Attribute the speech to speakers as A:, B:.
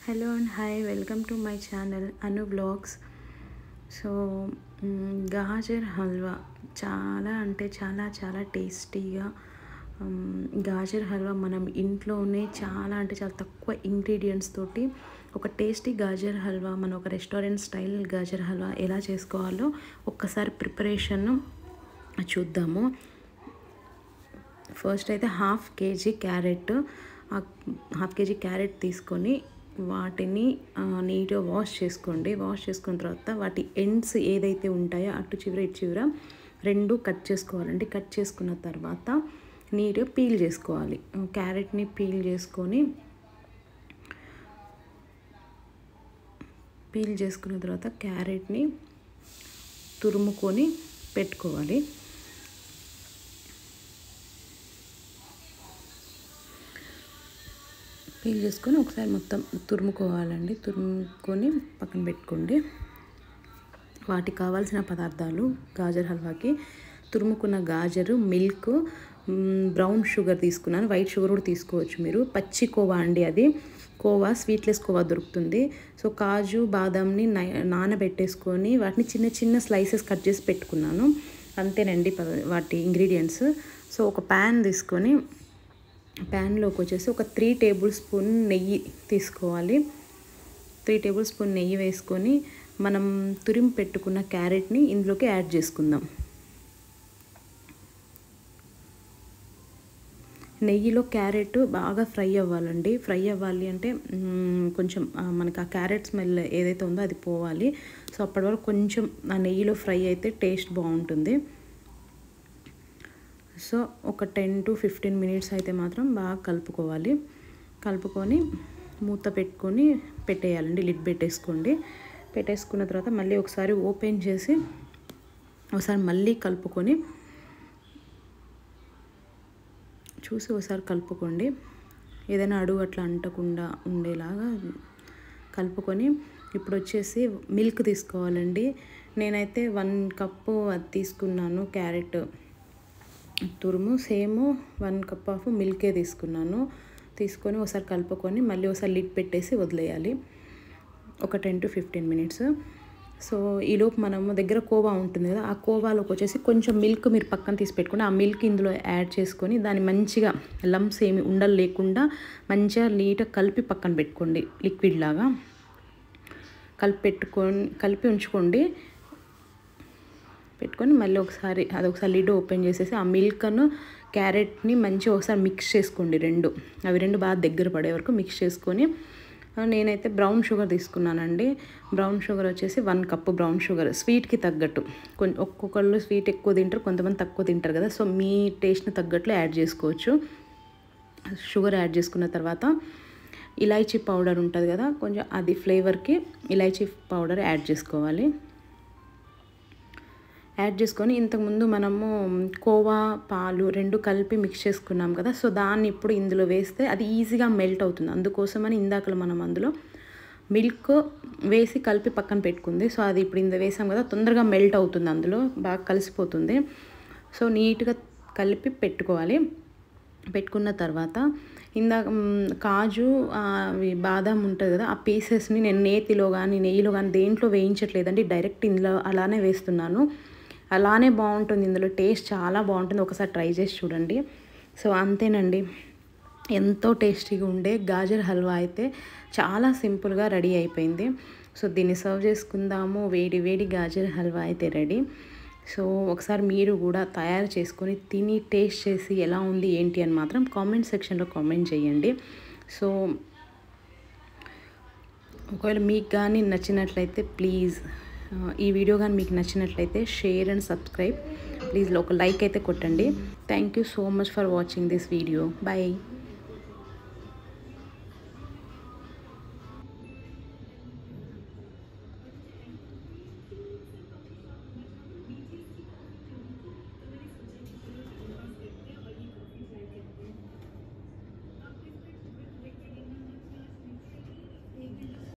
A: Hello and hi, welcome to my channel Anu Vlogs. So gajar halwa చాలా అంటే చాలా టేస్టీగా గాజర్ హల్వా మనం ఇంట్లోనే చాలా అంటే చాలా తక్కువ ఇంగ్రీడియంట్స్ తోటి ఒక టేస్టీ గాజర్ హల్వా మనం ఒక రెస్టారెంట్ స్టైల్ గాజర్ హల్వా ఎలా చేసుకోవాలో ఒక్కసారి ప్రిపరేషన్ చూద్దాము. ఫస్ట్ అయితే హాఫ్ కేజీ క్యారెట్ తీసుకొని వాటిని నీట్గా వాష్ చేసుకోండి. వాష్ చేసుకున్న తర్వాత వాటి ఎండ్స్ ఏదైతే ఉంటాయో అటు చివర ఇటు చివర రెండు కట్ చేసుకోవాలండి. కట్ చేసుకున్న తర్వాత నీట్గా పీల్ చేసుకోవాలి. క్యారెట్ని పీల్ చేసుకున్న తర్వాత క్యారెట్ని తురుముకొని పెట్టుకోవాలి. పీల్ చేసుకొని ఒకసారి మొత్తం తురుముకోవాలండి. తురుముకొని పక్కన పెట్టుకోండి. వాటికి కావాల్సిన పదార్థాలు గాజర్ హల్వాకి తురుముకున్న గాజరు, మిల్క్, బ్రౌన్ షుగర్ తీసుకున్నాను. వైట్ షుగర్ కూడా తీసుకోవచ్చు మీరు. పచ్చి కోవా అండి, అది కోవా స్వీట్లెస్ కోవా దొరుకుతుంది. సో కాజు బాదాంని నానబెట్టేసుకొని వాటిని చిన్న స్లైసెస్ కట్ చేసి పెట్టుకున్నాను. అంతేనండి వాటి ఇంగ్రీడియంట్స్. సో ఒక ప్యాన్ తీసుకొని ప్యాన్లోకి వచ్చేసి ఒక 3 టేబుల్ స్పూన్ నెయ్యి తీసుకోవాలి. 3 టేబుల్ స్పూన్ నెయ్యి వేసుకొని మనం తురిమి పెట్టుకున్న క్యారెట్ని ఇందులోకి యాడ్ చేసుకుందాం. నెయ్యిలో క్యారెట్ బాగా ఫ్రై అవ్వాలండి. ఫ్రై అవ్వాలి అంటే కొంచెం మనకి ఆ క్యారెట్ స్మెల్ ఏదైతే ఉందో అది పోవాలి. సో అప్పటి వరకు కొంచెం ఆ నెయ్యిలో ఫ్రై అయితే టేస్ట్ బాగుంటుంది. సో ఒక 10 to 15 మినిట్స్ అయితే మాత్రం బాగా కలుపుకోవాలి. కలుపుకొని మూత పెట్టుకొని పెట్టేయాలండి. లిడ్ పెట్టేసుకోండి. పెట్టేసుకున్న తర్వాత మళ్ళీ ఒకసారి ఓపెన్ చేసి ఒకసారి మళ్ళీ కలుపుకొని చూసి ఒకసారి కలుపుకోండి. ఏదైనా అడుగు అట్లా అంటకుండా ఉండేలాగా కలుపుకొని ఇప్పుడు వచ్చేసి మిల్క్ తీసుకోవాలండి. నేనైతే 1 కప్పు అది తీసుకున్నాను. క్యారెట్ తురుము సేమ్ 1 కప్ ఆఫ్ మిల్కే తీసుకున్నాను. తీసుకొని ఒకసారి కలుపుకొని మళ్ళీ ఒకసారి లిడ్ పెట్టేసి వదిలేయాలి ఒక 10 to 15 మినిట్స్. సో ఈలోపు మనము దగ్గర కోవా ఉంటుంది కదా, ఆ కోవాలోకి వచ్చేసి కొంచెం మిల్క్ మీరు పక్కన తీసి పెట్టుకొని ఆ మిల్క్ ఇందులో యాడ్ చేసుకొని దాన్ని మంచిగా లంప్స్ ఏమి ఉండలు లేకుండా మంచిగా నీట్గా కలిపి పక్కన పెట్టుకోండి. లిక్విడ్ లాగా కలిపి ఉంచుకోండి. పెట్టుకొని మళ్ళీ ఒకసారి లిడ్ ఓపెన్ చేసేసి ఆ మిల్క్ను క్యారెట్ని మంచిగా ఒకసారి మిక్స్ చేసుకోండి. అవి రెండు బాగా దగ్గర పడే వరకు మిక్స్ చేసుకొని నేనైతే బ్రౌన్ షుగర్ తీసుకున్నానండి. బ్రౌన్ షుగర్ వచ్చేసి 1 కప్పు బ్రౌన్ షుగర్ స్వీట్కి తగ్గట్టు. ఒక్కొక్కళ్ళు స్వీట్ ఎక్కువ తింటారు, కొంతమంది తక్కువ తింటారు కదా. సో మీ టేస్ట్ని తగ్గట్లు యాడ్ చేసుకోవచ్చు. షుగర్ యాడ్ చేసుకున్న తర్వాత ఇలాచీ పౌడర్ ఉంటుంది కదా, కొంచెం అది ఫ్లేవర్కి ఇలాచీ పౌడర్ యాడ్ చేసుకోవాలి. యాడ్ చేసుకొని ఇంతకుముందు మనము కోవా పాలు 2 కలిపి మిక్స్ చేసుకున్నాం కదా, సో దాన్ని ఇప్పుడు ఇందులో వేస్తే అది ఈజీగా మెల్ట్ అవుతుంది. అందుకోసమని ఇందాక మనం అందులో మిల్క్ వేసి కలిపి పక్కన పెట్టుకుంది. సో అది ఇప్పుడు ఇందులో వేసాం కదా, తొందరగా మెల్ట్ అవుతుంది, అందులో బాగా కలిసిపోతుంది. సో నీట్గా కలిపి పెట్టుకోవాలి. పెట్టుకున్న తర్వాత ఇందాక కాజు బాదాం ఉంటుంది కదా, ఆ పీసెస్ని నేను నేతిలో కానీ నెయ్యిలో కానీ దేంట్లో వేయించట్లేదండి, డైరెక్ట్ ఇందులో అలానే వేస్తున్నాను. అలానే బాగుంటుంది, ఇందులో టేస్ట్ చాలా బాగుంటుంది. ఒకసారి ట్రై చేసి చూడండి. సో అంతేనండి, ఎంతో టేస్టీగా ఉండే గాజర్ హల్వా అయితే చాలా సింపుల్గా రెడీ అయిపోయింది. సో దీన్ని సర్వ్ చేసుకుందాము. వేడి గాజర్ హల్వా అయితే రెడీ. సో ఒకసారి మీరు కూడా తయారు చేసుకొని తిని టేస్ట్ చేసి ఎలా ఉంది ఏంటి అని మాత్రం కామెంట్ సెక్షన్లో కామెంట్ చేయండి. సో ఒకవేళ మీకు కానీ నచ్చినట్లయితే ప్లీజ్ ఈ వీడియో కానీ మీకు నచ్చినట్లయితే షేర్ అండ్ సబ్స్క్రైబ్ ప్లీజ్. ఒక లైక్ అయితే కొట్టండి. Thank you so much for watching this video. Bye.